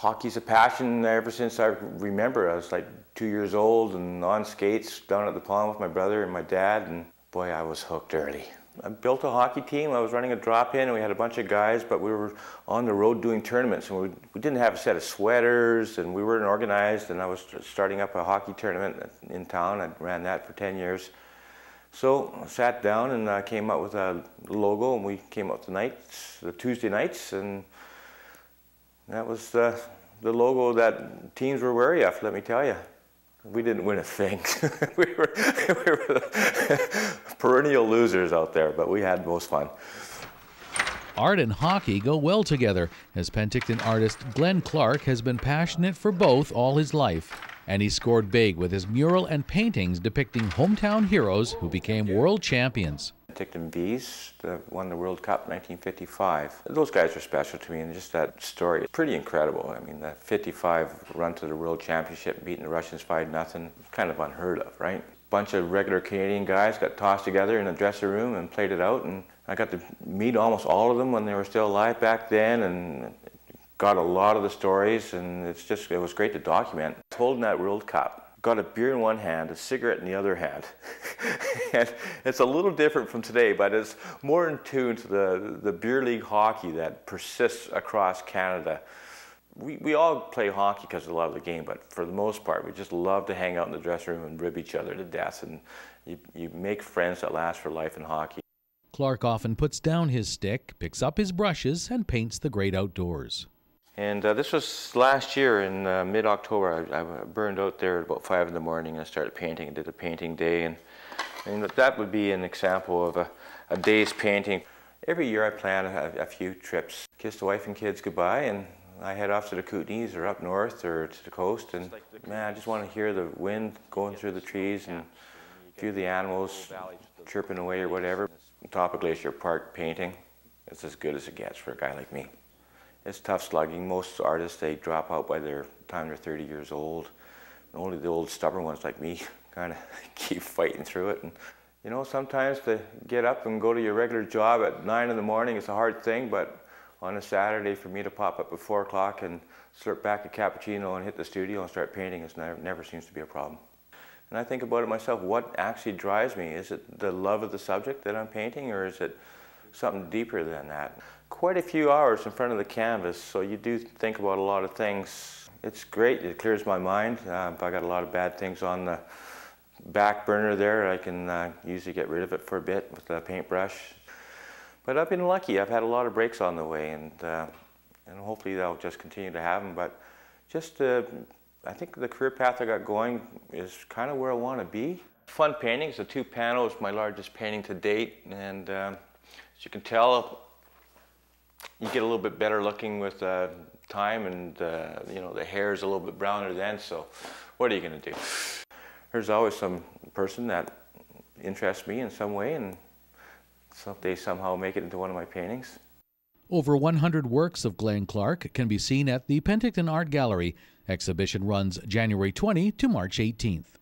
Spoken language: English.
Hockey's a passion ever since I remember. I was like 2 years old and on skates down at the pond with my brother and my dad, and boy, I was hooked early. I built a hockey team. I was running a drop-in and we had a bunch of guys, but we were on the road doing tournaments and we didn't have a set of sweaters and we weren't organized, and I was starting up a hockey tournament in town. I ran that for 10 years. So I sat down and came up with a logo, and we came up the Tuesday nights, and that was the logo that teams were wary of, let me tell you. We didn't win a thing. we were perennial losers out there, but we had most fun. Art and hockey go well together, as Penticton artist Glenn Clark has been passionate for both all his life. And he scored big with his mural and paintings depicting hometown heroes who became world champions. Penticton Bees won the World Cup in 1955. Those guys were special to me, and just that story is pretty incredible. I mean, that 55 run to the World Championship, beating the Russians 5-0, kind of unheard of, right? A bunch of regular Canadian guys got tossed together in a dressing room and played it out, and I got to meet almost all of them when they were still alive back then, and got a lot of the stories, and it was great to document. Holding that World Cup, got a beer in one hand, a cigarette in the other hand. And it's a little different from today, but it's more in tune to the beer league hockey that persists across Canada. We all play hockey because we love the game, but for the most part, we just love to hang out in the dressing room and rib each other to death, and you make friends that last for life in hockey. Clark often puts down his stick, picks up his brushes, and paints the great outdoors. And this was last year in mid-October. I burned out there at about 5 in the morning and started painting. I did a painting day, and that would be an example of a day's painting. Every year I plan a few trips. Kiss the wife and kids goodbye, and I head off to the Kootenays or up north or to the coast, and man, I just want to hear the wind going through the trees and feel the animals chirping away or whatever. Top of Glacier Park painting, it's as good as it gets for a guy like me. It's tough slugging. Most artists, they drop out by the time they're 30 years old. Only the old stubborn ones like me kind of keep fighting through it. And you know, sometimes to get up and go to your regular job at 9 in the morning is a hard thing, but on a Saturday for me to pop up at 4 o'clock and slurp back a cappuccino and hit the studio and start painting, it never seems to be a problem. And I think about it myself, what actually drives me? Is it the love of the subject that I'm painting, or is it something deeper than that? Quite a few hours in front of the canvas, so you do think about a lot of things. It's great, it clears my mind. If I got a lot of bad things on the back burner there, I can usually get rid of it for a bit with a paintbrush. But I've been lucky, I've had a lot of breaks on the way, and hopefully I'll just continue to have them. But just, I think the career path I got going is kind of where I want to be. Fun paintings, the 2 panels, my largest painting to date, and as you can tell, you get a little bit better looking with time, and you know, the hair is a little bit browner then, so what are you going to do? There's always some person that interests me in some way, and so they somehow make it into one of my paintings. Over 100 works of Glenn Clark can be seen at the Penticton Art Gallery. Exhibition runs January 20 to March 18th.